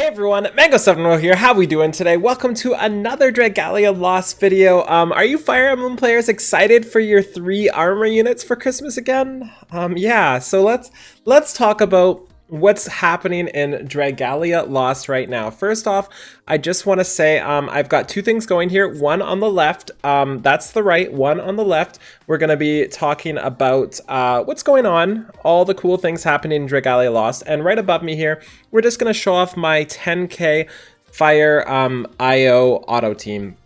Hey everyone, Mango7 here. How we doing today? Welcome to another Dragalia Lost video. Are you Fire Emblem players excited for your 3 armor units for Christmas again? Yeah, so let's talk about what's happening in Dragalia Lost right now. First off, I just want to say I've got 2 things going here. One on the left, that's the right, one on the left. We're going to be talking about what's going on, all the cool things happening in Dragalia Lost. And right above me here, we're just going to show off my 10k Fire IO auto team.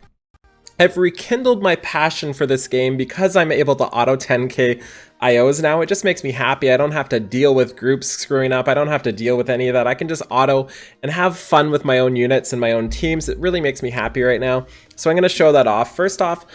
I've rekindled my passion for this game because I'm able to auto 10k IOs now. It just makes me happy. I don't have to deal with groups screwing up. I don't have to deal with any of that. I can just auto and have fun with my own units and my own teams. It really makes me happy right now. So I'm going to show that off. First off,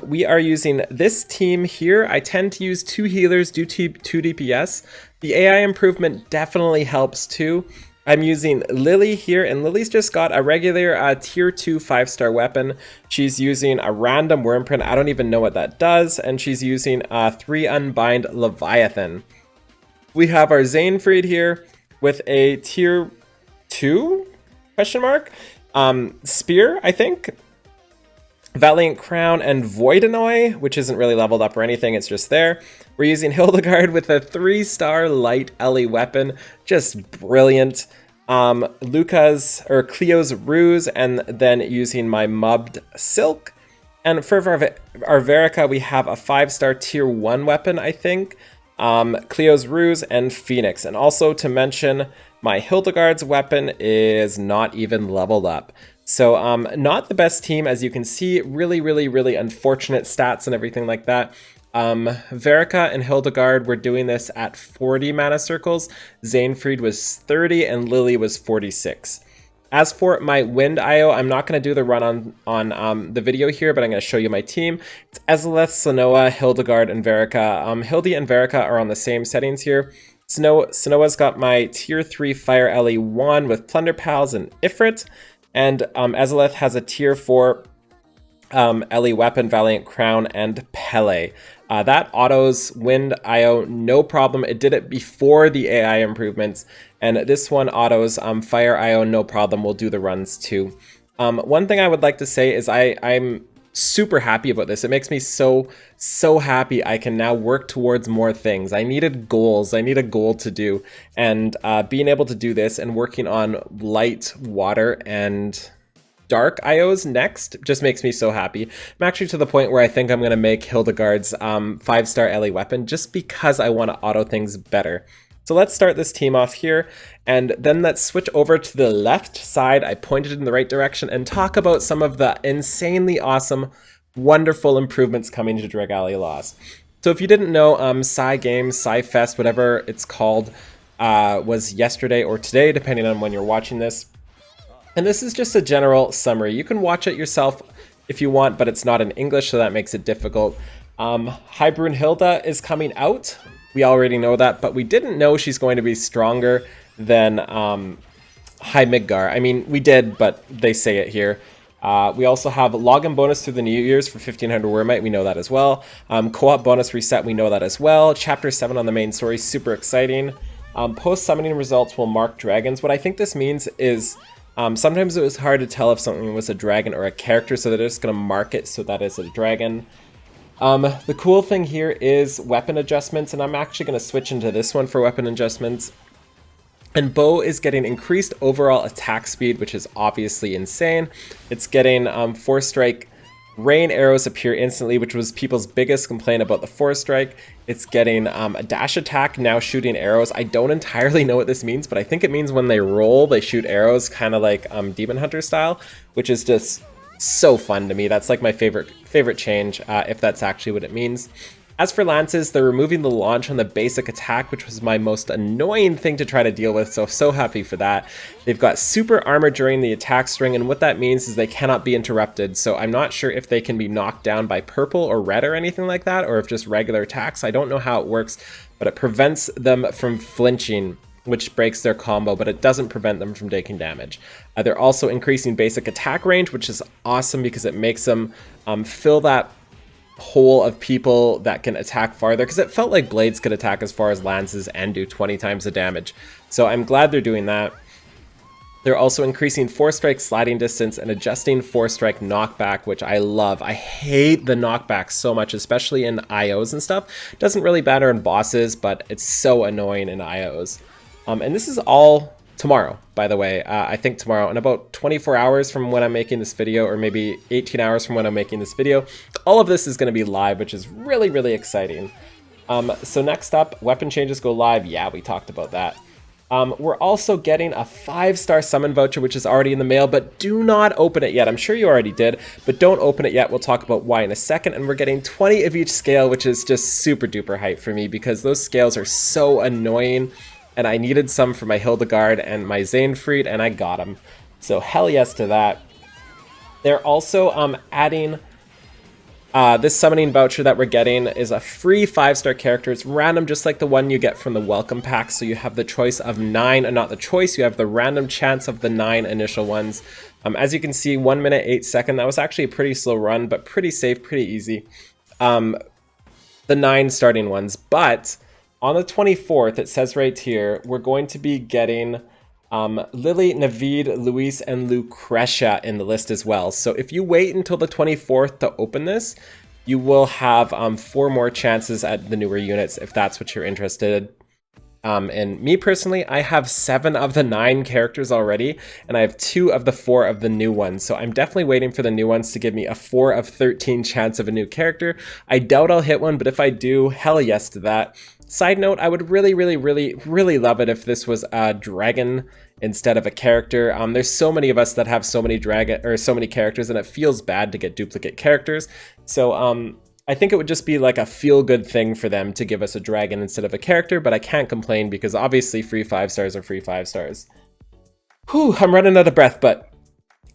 we are using this team here. I tend to use 2 healers due to 2 DPS. The AI improvement definitely helps too. I'm using Lily here, and Lily's just got a regular tier 2 5-star weapon. She's using a random worm print. I don't even know what that does, and she's using 3 Unbind Leviathan. We have our Xander here with a tier 2 question mark spear, I think. Valiant Crown and Voidanoy, which isn't really leveled up or anything, it's just there. We're using Hildegard with a 3-star light Ellie weapon, just brilliant. Cleo's Ruse, and then using my Mubbed Silk. And for our Verica, we have a 5-star tier 1 weapon, I think. Cleo's Ruse and Phoenix. And also to mention, my Hildegard's weapon is not even leveled up. So not the best team, as you can see. Really unfortunate stats and everything like that. Verica and Hildegard were doing this at 40 mana circles. Xander was 30 and Lily was 46. As for my Wind IO, I'm not going to do the run on the video here, but I'm going to show you my team. It's Ezalith, Sonoa, Hildegard, and Verica. Hildy and Verica are on the same settings here. Sonoa's got my tier 3 Fire Ellie 1 with Plunder Pals and Ifrit. And Ezalith has a tier 4 Ellie weapon, Valiant Crown, and Pele. That autos Wind IO no problem. It did it before the AI improvements, and this one autos Fire IO no problem. We'll do the runs too. One thing I would like to say is I'm super happy about this. It makes me so happy. I can now work towards more things. I needed goals. I need a goal to do, and being able to do this and working on light, water, and dark IOs next just makes me so happy. I'm actually to the point where I think I'm going to make Hildegard's 5-star Ellie weapon just because I want to auto things better. So let's start this team off here, and then let's switch over to the left side. I pointed in the right direction and talk about some of the insanely awesome, wonderful improvements coming to Dragalia Lost. So if you didn't know, CyFest, whatever it's called, was yesterday or today, depending on when you're watching this. And this is just a general summary. You can watch it yourself if you want, but it's not in English, so that makes it difficult. High Brunhilde is coming out. We already know that, but we didn't know she's going to be stronger than High Midgar. I mean, we did, but they say it here. We also have login bonus through the New Year's for 1500 Wyrmite. We know that as well. Co-op bonus reset. We know that as well. Chapter 7 on the main story. Super exciting. Post-summoning results will mark dragons. What I think this means is sometimes it was hard to tell if something was a dragon or a character, so they're just going to mark it so that it's a dragon. The cool thing here is weapon adjustments, and I'm actually going to switch into this one for weapon adjustments. And Bow is getting increased overall attack speed, which is obviously insane. It's getting 4-strike rain arrows appear instantly, which was people's biggest complaint about the 4-strike. It's getting a dash attack, now shooting arrows. I don't entirely know what this means, but I think it means when they roll, they shoot arrows, kind of like Demon Hunter style, which is just so fun to me. That's like my favorite change, if that's actually what it means. As for lances, they're removing the launch on the basic attack, which was my most annoying thing to try to deal with, so happy for that. They've got super armor during the attack string, and what that means is they cannot be interrupted, so I'm not sure if they can be knocked down by purple or red or anything like that, or if just regular attacks. I don't know how it works, but it prevents them from flinching, which breaks their combo, but it doesn't prevent them from taking damage. They're also increasing basic attack range, which is awesome because it makes them fill that hole of people that can attack farther, because it felt like blades could attack as far as lances and do 20 times the damage. So I'm glad they're doing that. They're also increasing 4-strike sliding distance and adjusting 4-strike knockback, which I love. I hate the knockback so much, especially in IOs and stuff. Doesn't really matter in bosses, but it's so annoying in IOs. And this is all tomorrow, by the way. I think tomorrow, in about 24 hours from when I'm making this video, or maybe 18 hours from when I'm making this video, all of this is going to be live, which is really, really exciting. So next up, weapon changes go live. Yeah, we talked about that. We're also getting a 5-star summon voucher, which is already in the mail, but do not open it yet. I'm sure you already did, but don't open it yet. We'll talk about why in a second. And we're getting 20 of each scale, which is just super duper hype for me because those scales are so annoying. And I needed some for my Hildegard and my Xainfried, and I got them. So hell yes to that. They're also adding... this summoning voucher that we're getting is a free 5-star character. It's random, just like the one you get from the welcome pack. So you have the choice of 9, and not the choice, you have the random chance of the 9 initial ones. As you can see, 1 minute, 8 seconds. That was actually a pretty slow run, but pretty safe, pretty easy. The 9 starting ones. But on the 24th, it says right here, we're going to be getting Lily, Naveed, Luis, and Lucretia in the list as well. So if you wait until the 24th to open this, you will have 4 more chances at the newer units if that's what you're interested in. And me personally, I have 7 of the 9 characters already, and I have 2 of the 4 of the new ones. So I'm definitely waiting for the new ones to give me a 4 of 13 chance of a new character. I doubt I'll hit one, but if I do, hell yes to that. Side note, I would really, really, really, really love it if this was a dragon instead of a character. There's so many of us that have so many characters, and it feels bad to get duplicate characters. So I think it would just be like a feel-good thing for them to give us a dragon instead of a character, but I can't complain because obviously free 5 stars are free 5 stars. Whew, I'm running out of breath, but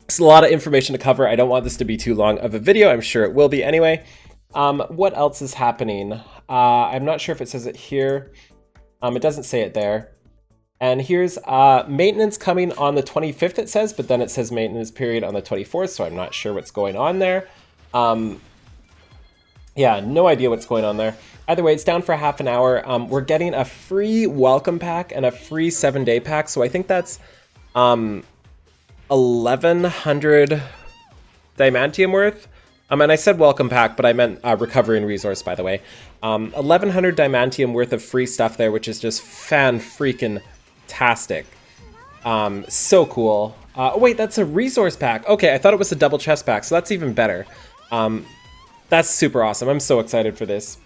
it's a lot of information to cover. I don't want this to be too long of a video. I'm sure it will be anyway. What else is happening? I'm not sure if it says it here. It doesn't say it there. And here's maintenance coming on the 25th, it says, but then it says maintenance period on the 24th, so I'm not sure what's going on there. Yeah, no idea what's going on there. Either way, it's down for half an hour. We're getting a free welcome pack and a free 7-day pack, so I think that's 1,100 Diamantium worth. And I said welcome pack, but I meant recovery and resource, by the way. 1,100 Diamantium worth of free stuff there, which is just fan-freaking-tastic. So cool. Oh, wait, that's a resource pack. Okay, I thought it was a double chest pack, so that's even better. That's super awesome. I'm so excited for this.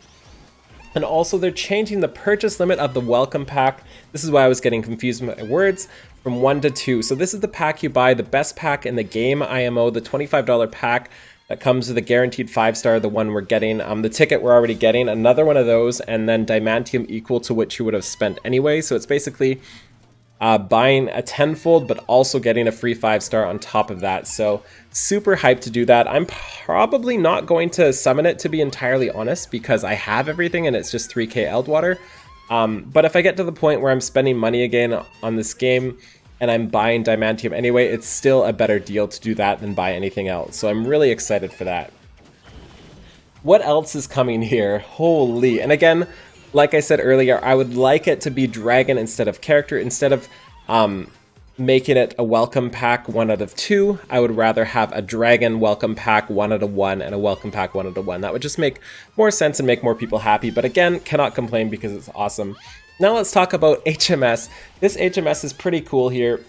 And also, they're changing the purchase limit of the welcome pack. This is why I was getting confused with my words. From 1 to 2. So this is the pack you buy, the best pack in the game, IMO, the $25 pack. That comes with a guaranteed 5-star, the one we're getting. The ticket we're already getting, another one of those, and then Diamantium equal to what you would have spent anyway. So it's basically buying a tenfold, but also getting a free 5-star on top of that. So super hyped to do that. I'm probably not going to summon it, to be entirely honest, because I have everything and it's just 3k Eldwater. But if I get to the point where I'm spending money again on this game, and I'm buying Diamantium anyway, it's still a better deal to do that than buy anything else. So I'm really excited for that. What else is coming here? Holy. And again, like I said earlier, I would like it to be dragon instead of character. Instead of making it a welcome pack 1 out of 2, I would rather have a dragon welcome pack 1 out of 1 and a welcome pack 1 out of 1. That would just make more sense and make more people happy. But again, cannot complain because it's awesome. Now let's talk about HMS. This HMS is pretty cool here.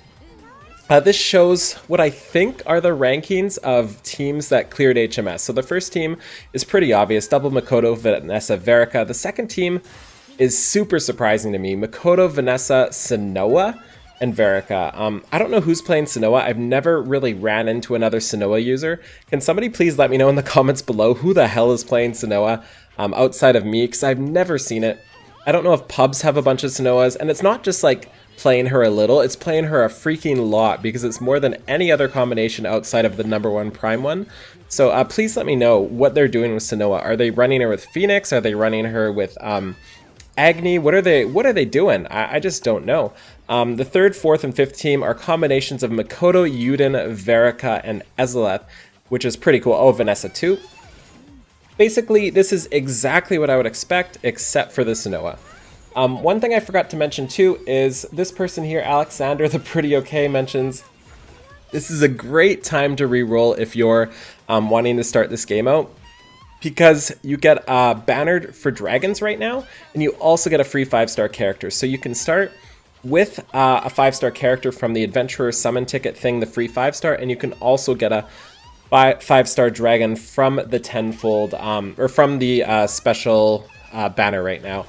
This shows what I think are the rankings of teams that cleared HMS. So the first team is pretty obvious, double Makoto, Vanessa, Verica. The second team is super surprising to me, Makoto, Vanessa, Sanoa, and Verica. I don't know who's playing Sanoa. I've never really ran into another Sanoa user. Can somebody please let me know in the comments below who the hell is playing Sanoa outside of me, because I've never seen it. I don't know if pubs have a bunch of Sanoas, and it's not just like playing her a little, it's playing her a freaking lot because it's more than any other combination outside of the #1 Prime one. So please let me know what they're doing with Sanoa. Are they running her with Phoenix? Are they running her with Agni? What are they doing? I just don't know. The 3rd, 4th, and 5th team are combinations of Makoto, Yuden, Verica, and Ezeleth, which is pretty cool. Oh, Vanessa too. Basically, this is exactly what I would expect, except for the Sanoa. One thing I forgot to mention too is this person here, Xander the Pretty Okay, mentions this is a great time to reroll if you're wanting to start this game out, because you get bannered for dragons right now, and you also get a free 5-star character. So you can start with a 5-star character from the Adventurer Summon ticket thing, the free 5-star, and you can also get a 5-star dragon from the tenfold, or from the special banner right now.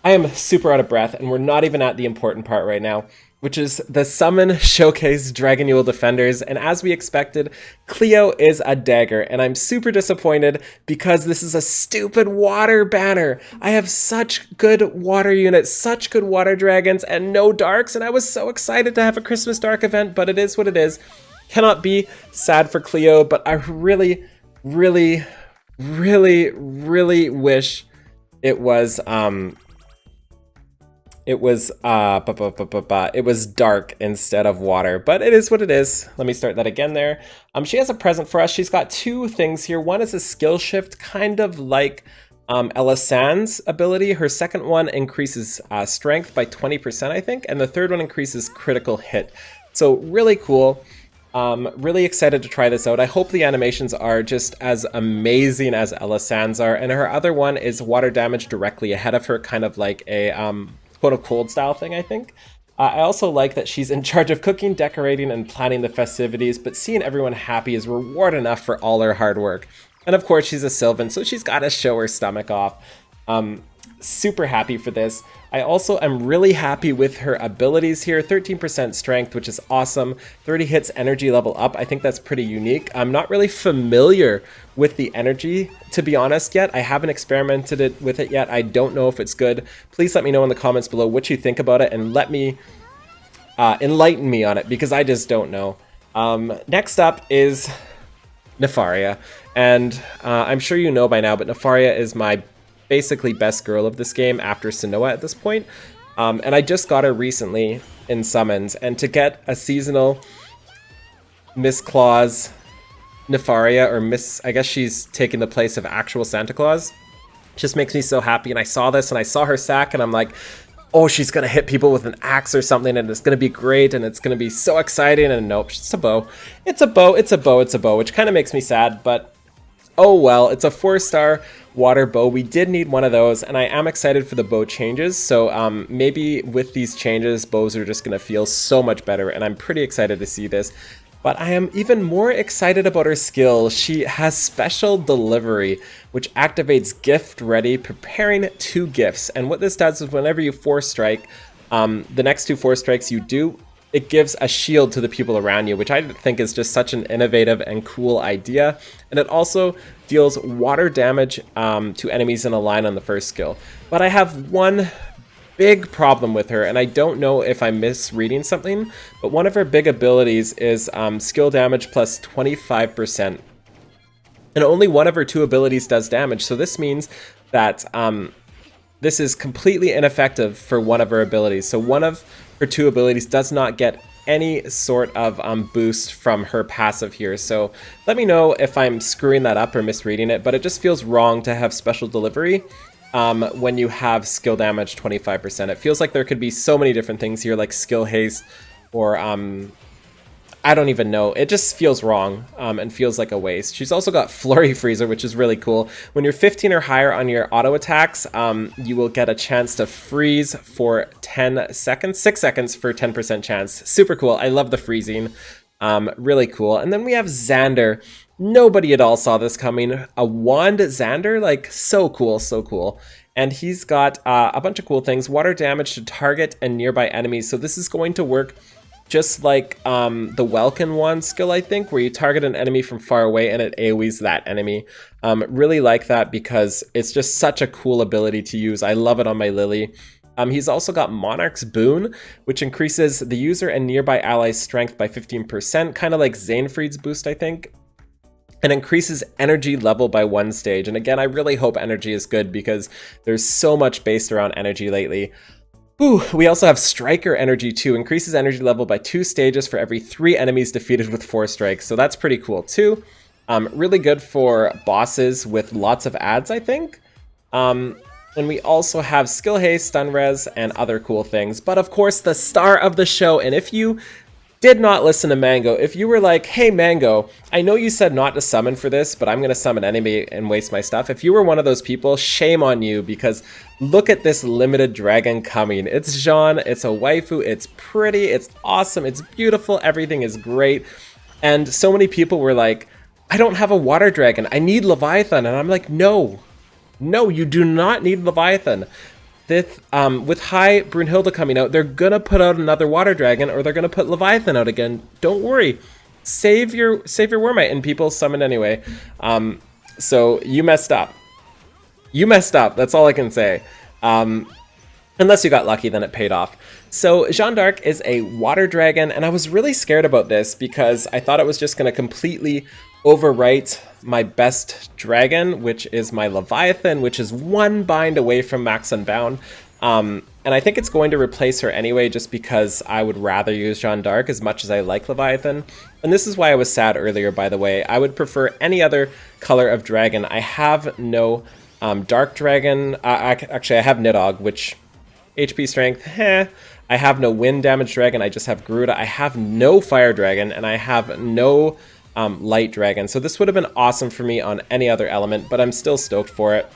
I am super out of breath, and we're not even at the important part right now, which is the Summon Showcase Dragon Yul Defenders, and as we expected, Cleo is a dagger, and I'm super disappointed because this is a stupid water banner. I have such good water units, such good water dragons, and no darks, and I was so excited to have a Christmas Dark event, but it is what it is. Cannot be sad for Cleo, but I really, really, really, really wish it was it was dark instead of water, but it is what it is. Let me start that again there. She has a present for us. She's got two things here. One is a skill shift, kind of like Elisand's ability. Her second one increases strength by 20%, I think, and the third one increases critical hit. So really cool. Really excited to try this out. I hope the animations are just as amazing as Elisand's are. And her other one is water damage directly ahead of her, kind of like a quote a cold style thing, I think. I also like that she's in charge of cooking, decorating, and planning the festivities, but seeing everyone happy is reward enough for all her hard work. And of course, she's a Sylvan, so she's got to show her stomach off. Super happy for this. I also am really happy with her abilities here. 13% strength, which is awesome. 30 hits energy level up. I think that's pretty unique. I'm not really familiar with the energy, to be honest, yet. I haven't experimented with it yet. I don't know if it's good. Please let me know in the comments below what you think about it, and let me enlighten me on it, because I just don't know. Next up is Nefaria, and I'm sure you know by now, but Nefaria is my basically best girl of this game after Sanoa at this point. And I just got her recently in summons, and to get a seasonal Miss Claus Nefaria, or Miss, I guess she's taking the place of actual Santa Claus, just makes me so happy. And I saw this and I saw her sack, and I'm like, oh, she's gonna hit people with an axe or something, and it's gonna be great, and it's gonna be so exciting. And nope, it's a bow. It's a bow, it's a bow, it's a bow, which kind of makes me sad, but oh well. It's a 4-star water bow. We did need one of those, and I am excited for the bow changes. So maybe with these changes, bows are just gonna feel so much better, and I'm pretty excited to see this. But I am even more excited about her skill. She has special delivery, which activates gift ready, preparing 2 gifts. And what this does is whenever you 4-strike, the next 2 4-strikes you do, it gives a shield to the people around you, which I think is just such an innovative and cool idea. And it also deals water damage to enemies in a line on the first skill. But I have one big problem with her, and I don't know if I'm misreading something, but one of her big abilities is skill damage plus 25%. And only one of her 2 abilities does damage, so this means that this is completely ineffective for one of her abilities. So one of her 2 abilities does not get any sort of boost from her passive here. So let me know if I'm screwing that up or misreading it, but it just feels wrong to have special delivery when you have skill damage 25%. It feels like there could be so many different things here, like skill haste, or I don't even know. It just feels wrong and feels like a waste. She's also got Flurry Freezer, which is really cool. When you're 15 or higher on your auto attacks, you will get a chance to freeze for 10 seconds, 6 seconds for 10% chance. Super cool. I love the freezing. Really cool. And then we have Xander. Nobody at all saw this coming. A wand Xander, like so cool, so cool. And he's got a bunch of cool things. Water damage to target and nearby enemies. So this is going to work just like the Welkin wand skill, I think, where you target an enemy from far away and it AoEs that enemy. Really like that because it's just such a cool ability to use. I love it on my Lily. He's also got Monarchs Boon, which increases the user and nearby allies' strength by 15%, kind of like Xainfried's boost, I think. And increases energy level by 1 stage. And again, I really hope energy is good because there's so much based around energy lately. Ooh, we also have Striker Energy too. Increases energy level by 2 stages for every 3 enemies defeated with 4 strikes. So that's pretty cool too. Really good for bosses with lots of ads, I think. And we also have skill haste, stun res, and other cool things. But of course, the star of the show, and if you did not listen to Mango, if you were like, hey Mango, I know you said not to summon for this, but I'm going to summon anyway and waste my stuff. If you were one of those people, shame on you, because look at this limited dragon coming. It's Jean, it's a waifu, it's pretty, it's awesome, it's beautiful, everything is great. And so many people were like, I don't have a water dragon, I need Leviathan. And I'm like, no, you do not need Leviathan. This, with High Brunhilde coming out, they're gonna put out another water dragon, or they're gonna put Leviathan out again. Don't worry, save your Wormite, and people summon anyway. So you messed up. You messed up. That's all I can say. Unless you got lucky, then it paid off. So Jeanne d'Arc is a water dragon, and I was really scared about this because I thought it was just gonna completely overwrite my best dragon, which is my Leviathan, which is one bind away from max unbound. And I think it's going to replace her anyway, just because I would rather use Jeanne d'Arc as much as I like Leviathan. And this is why I was sad earlier, by the way. I would prefer any other color of dragon. I have no dark dragon. Actually, I have Nidhogg, which HP strength, I have no wind damage dragon. I just have Garuda. I have no fire dragon, and I have no light dragon. So this would have been awesome for me on any other element, but I'm still stoked for it.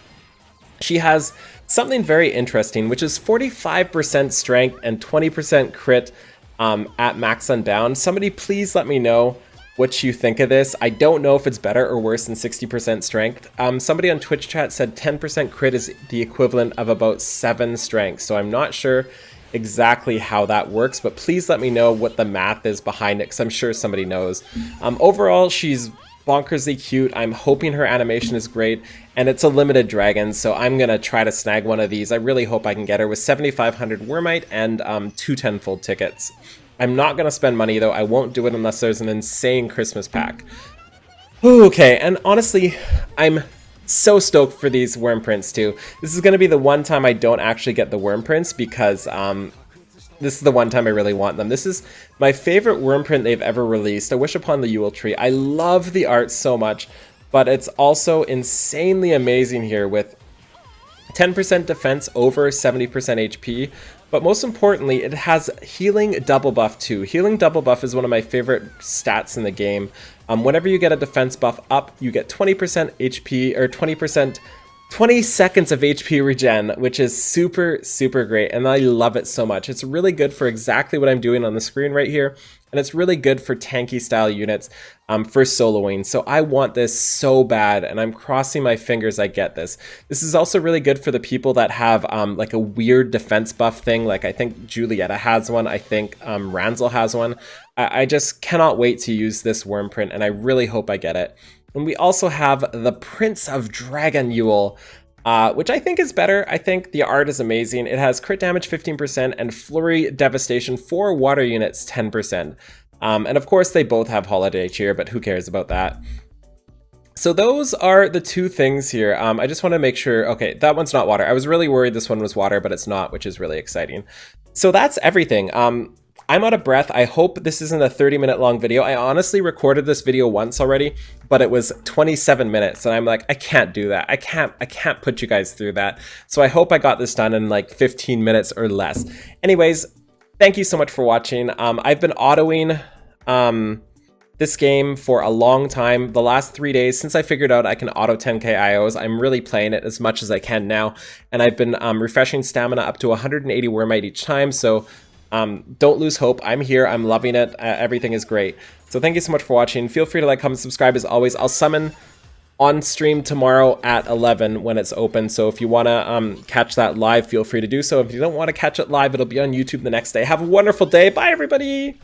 She has something very interesting, which is 45% strength and 20% crit at max unbound. Somebody please let me know what you think of this. I don't know if it's better or worse than 60% strength. Somebody on Twitch chat said 10% crit is the equivalent of about 7 strength, so I'm not sure exactly how that works, but please let me know what the math is behind it, because I'm sure somebody knows. Overall, she's bonkersly cute. I'm hoping her animation is great, and it's a limited dragon, so I'm gonna try to snag one of these. I really hope I can get her with 7,500 Wormite and 2 tenfold tickets. I'm not gonna spend money though. I won't do it unless there's an insane Christmas pack. Okay, and honestly, I'm so stoked for these worm prints too. This is going to be the one time I don't actually get the worm prints, because this is the one time I really want them. This is my favorite worm print they've ever released, A Wish Upon the Yule Tree. I love the art so much, but it's also insanely amazing here with 10% defense over 70% HP, but most importantly, it has healing double buff too. Healing double buff is one of my favorite stats in the game. Whenever you get a defense buff up, you get 20% HP, or 20 seconds of HP regen, which is super, super great, and I love it so much. It's really good for exactly what I'm doing on the screen right here, and it's really good for tanky style units for soloing. So I want this so bad, and I'm crossing my fingers I get this. This is also really good for the people that have like a weird defense buff thing. Like I think Julieta has one, I think Ranzel has one. I just cannot wait to use this worm print, and I really hope I get it. And we also have the Prince of Dragon Yul, which I think is better. I think the art is amazing. It has crit damage 15% and flurry devastation for water units 10%. And of course they both have holiday cheer, but who cares about that? So those are the two things here. I just want to make sure, okay, that one's not water. I was really worried this one was water, but it's not, which is really exciting. So that's everything. I'm out of breath. I hope this isn't a 30-minute long video. I honestly recorded this video once already, but it was 27 minutes, and I'm like, I can't do that. I can't put you guys through that. So I hope I got this done in like 15 minutes or less. Anyways, thank you so much for watching. I've been autoing this game for a long time. The last 3 days since I figured out I can auto 10k IOs, I'm really playing it as much as I can now, and I've been refreshing stamina up to 180 Wormite each time, so don't lose hope. I'm here. I'm loving it. Everything is great. So thank you so much for watching. Feel free to like, comment, subscribe as always. I'll summon on stream tomorrow at 11 when it's open. So if you want to catch that live, feel free to do so. If you don't want to catch it live, it'll be on YouTube the next day. Have a wonderful day. Bye, everybody.